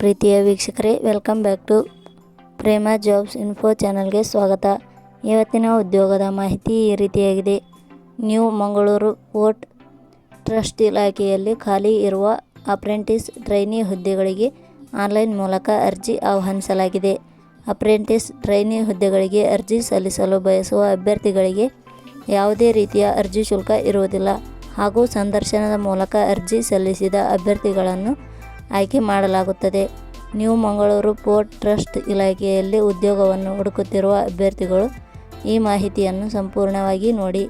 ಪ್ರೀತಿಯ ವೀಕ್ಷಕರೇ, welcome back to Prema jobs info ಚಾನಲ್ಗೆ ಸ್ವಾಗತ. ಇವತ್ತಿನ ಉದ್ಯೋಗದ ಮಾಹಿತಿ ಈ ರೀತಿಯಾಗಿದೆ. ನ್ಯೂ ಮಂಗಳೂರು ಪೋರ್ಟ್ ಟ್ರಸ್ಟ್ ಇಲಾಖೆಯಲ್ಲಿ ಖಾಲಿ ಇರುವ ಅಪ್ರೆಂಟಿಸ್ ಟ್ರೈನಿ ಹುದ್ದೆಗಳಿಗೆ ಆನ್ಲೈನ್ ಮೂಲಕ ಅರ್ಜಿ ಆಹ್ವಾನಿಸಲಾಗಿದೆ. ಅಪ್ರೆಂಟಿಸ್ ಟ್ರೈನಿ ಹುದ್ದೆಗಳಿಗೆ ಅರ್ಜಿ ಸಲ್ಲಿಸಲು ಬಯಸುವ ಅಭ್ಯರ್ಥಿಗಳಿಗೆ ಯಾವುದೇ ರೀತಿಯ ಅರ್ಜಿ ಶುಲ್ಕ ಇರುವುದಿಲ್ಲ ಹಾಗೂ ಸಂದರ್ಶನದ ಮೂಲಕ ಅರ್ಜಿ ಸಲ್ಲಿಸಿದ ಅಭ್ಯರ್ಥಿಗಳನ್ನು ಆಯ್ಕೆ ಮಾಡಲಾಗುತ್ತದೆ. ನ್ಯೂ ಮಂಗಳೂರು ಪೋರ್ಟ್ ಟ್ರಸ್ಟ್ ಇಲಾಖೆಯಲ್ಲಿ ಉದ್ಯೋಗವನ್ನು ಹುಡುಕುತ್ತಿರುವ ಅಭ್ಯರ್ಥಿಗಳು ಈ ಮಾಹಿತಿಯನ್ನು ಸಂಪೂರ್ಣವಾಗಿ ನೋಡಿ.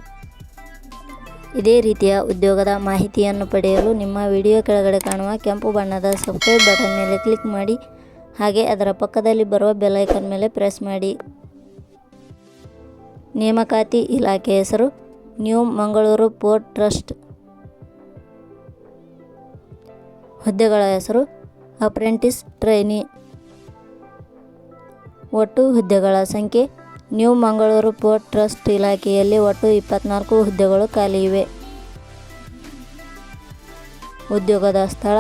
ಇದೇ ರೀತಿಯ ಉದ್ಯೋಗದ ಮಾಹಿತಿಯನ್ನು ಪಡೆಯಲು ನಿಮ್ಮ ವಿಡಿಯೋ ಕೆಳಗಡೆ ಕಾಣುವ ಕೆಂಪು ಬಣ್ಣದ ಸಬ್ಸ್ಕ್ರೈಬ್ ಬಟನ್ ಮೇಲೆ ಕ್ಲಿಕ್ ಮಾಡಿ, ಹಾಗೆ ಅದರ ಪಕ್ಕದಲ್ಲಿ ಬರುವ ಬೆಲ್ ಐಕಾನ್ ಮೇಲೆ ಪ್ರೆಸ್ ಮಾಡಿ. ನೇಮಕಾತಿ ಇಲಾಖೆ ಹೆಸರು ನ್ಯೂ ಮಂಗಳೂರು ಪೋರ್ಟ್ ಟ್ರಸ್ಟ್. ಹುದ್ದೆಗಳ ಹೆಸರು ಅಪ್ರೆಂಟಿಸ್ ಟ್ರೈನಿ. ಒಟ್ಟು ಹುದ್ದೆಗಳ ಸಂಖ್ಯೆ ನ್ಯೂ ಮಂಗಳೂರು ಪೋರ್ಟ್ ಟ್ರಸ್ಟ್ ಇಲಾಖೆಯಲ್ಲಿ ಒಟ್ಟು 24 ಹುದ್ದೆಗಳು ಖಾಲಿ ಇವೆ. ಉದ್ಯೋಗದ ಸ್ಥಳ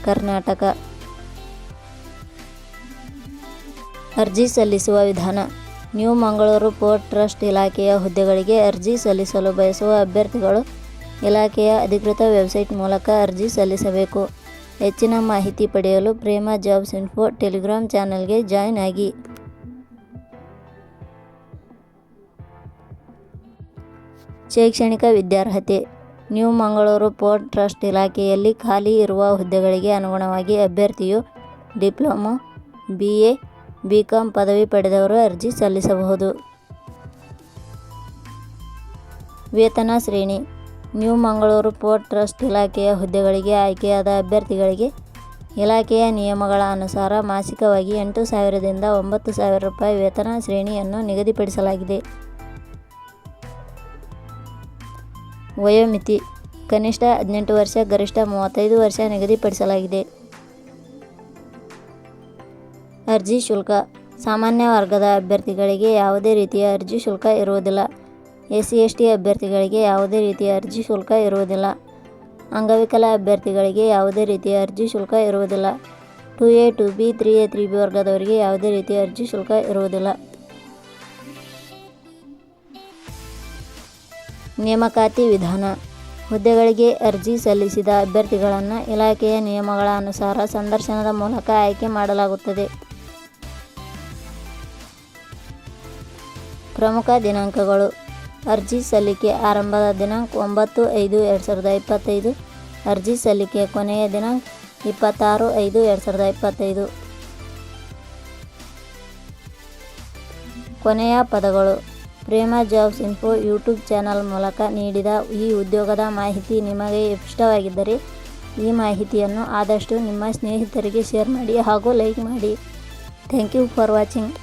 ಕರ್ನಾಟಕ. ಅರ್ಜಿ ಸಲ್ಲಿಸುವ ವಿಧಾನ. ನ್ಯೂ ಮಂಗಳೂರು ಪೋರ್ಟ್ ಟ್ರಸ್ಟ್ ಇಲಾಖೆಯ ಹುದ್ದೆಗಳಿಗೆ ಅರ್ಜಿ ಸಲ್ಲಿಸಲು ಬಯಸುವ ಅಭ್ಯರ್ಥಿಗಳು ಇಲಾಖೆಯ ಅಧಿಕೃತ ವೆಬ್ಸೈಟ್ ಮೂಲಕ ಅರ್ಜಿ ಸಲ್ಲಿಸಬೇಕು. ಹೆಚ್ಚಿನ ಮಾಹಿತಿ ಪಡೆಯಲು ಪ್ರೇಮ ಜಾಬ್ಸ್ ಇನ್ಫೋ ಟೆಲಿಗ್ರಾಮ್ ಚಾನಲ್ಗೆ ಜಾಯ್ನ್ ಆಗಿ. ಶೈಕ್ಷಣಿಕ ವಿದ್ಯಾರ್ಹತೆ. ನ್ಯೂ ಮಂಗಳೂರು ಪೋರ್ಟ್ ಟ್ರಸ್ಟ್ ಇಲಾಖೆಯಲ್ಲಿ ಖಾಲಿ ಇರುವ ಹುದ್ದೆಗಳಿಗೆ ಅನುಗುಣವಾಗಿ ಅಭ್ಯರ್ಥಿಯು ಡಿಪ್ಲೊಮೊ, BA, BCom ಪದವಿ ಪಡೆದವರು ಅರ್ಜಿ ಸಲ್ಲಿಸಬಹುದು. ವೇತನ ಶ್ರೇಣಿ. ನ್ಯೂ ಮಂಗಳೂರು ಪೋರ್ಟ್ ಟ್ರಸ್ಟ್ ಇಲಾಖೆಯ ಹುದ್ದೆಗಳಿಗೆ ಆಯ್ಕೆಯಾದ ಅಭ್ಯರ್ಥಿಗಳಿಗೆ ಇಲಾಖೆಯ ನಿಯಮಗಳ ಅನುಸಾರ ಮಾಸಿಕವಾಗಿ 8,000 ದಿಂದ 9,000 ರೂಪಾಯಿ ವೇತನ ಶ್ರೇಣಿಯನ್ನು ನಿಗದಿಪಡಿಸಲಾಗಿದೆ. ವಯೋಮಿತಿ. ಕನಿಷ್ಠ 18 ವರ್ಷ, ಗರಿಷ್ಠ 35 ವರ್ಷ ನಿಗದಿಪಡಿಸಲಾಗಿದೆ. ಅರ್ಜಿ ಶುಲ್ಕ. ಸಾಮಾನ್ಯ ವರ್ಗದ ಅಭ್ಯರ್ಥಿಗಳಿಗೆ ಯಾವುದೇ ರೀತಿಯ ಅರ್ಜಿ ಶುಲ್ಕ ಇರುವುದಿಲ್ಲ. SC/ST ಅಭ್ಯರ್ಥಿಗಳಿಗೆ ಯಾವುದೇ ರೀತಿಯ ಅರ್ಜಿ ಶುಲ್ಕ ಇರುವುದಿಲ್ಲ. ಅಂಗವಿಕಲ ಅಭ್ಯರ್ಥಿಗಳಿಗೆ ಯಾವುದೇ ರೀತಿಯ ಅರ್ಜಿ ಶುಲ್ಕ ಇರುವುದಿಲ್ಲ. 2A, 2B, 3A, 3B ವರ್ಗದವರಿಗೆ ಯಾವುದೇ ರೀತಿಯ ಅರ್ಜಿ ಶುಲ್ಕ ಇರುವುದಿಲ್ಲ. ನೇಮಕಾತಿ ವಿಧಾನ. ಹುದ್ದೆಗಳಿಗೆ ಅರ್ಜಿ ಸಲ್ಲಿಸಿದ ಅಭ್ಯರ್ಥಿಗಳನ್ನು ಇಲಾಖೆಯ ನಿಯಮಗಳ ಅನುಸಾರ ಸಂದರ್ಶನದ ಮೂಲಕ ಆಯ್ಕೆ ಮಾಡಲಾಗುತ್ತದೆ. ಪ್ರಮುಖ ದಿನಾಂಕಗಳು. ಅರ್ಜಿ ಸಲ್ಲಿಕೆ ಆರಂಭದ ದಿನಾಂಕ 9/5/2025. ಅರ್ಜಿ ಸಲ್ಲಿಕೆ ಕೊನೆಯ ದಿನಾಂಕ 26/5/2025. ಕೊನೆಯ ಪದಗಳು. ಪ್ರೇಮ ಜಾಬ್ಸ್ ಇನ್ಫೋ ಯೂಟ್ಯೂಬ್ ಚಾನಲ್ ಮೂಲಕ ನೀಡಿದ ಈ ಉದ್ಯೋಗದ ಮಾಹಿತಿ ನಿಮಗೆ ಇಷ್ಟವಾಗಿದ್ದರೆ ಈ ಮಾಹಿತಿಯನ್ನು ಆದಷ್ಟು ನಿಮ್ಮ ಸ್ನೇಹಿತರಿಗೆ ಶೇರ್ ಮಾಡಿ ಹಾಗೂ ಲೈಕ್ ಮಾಡಿ. Thank you for watching.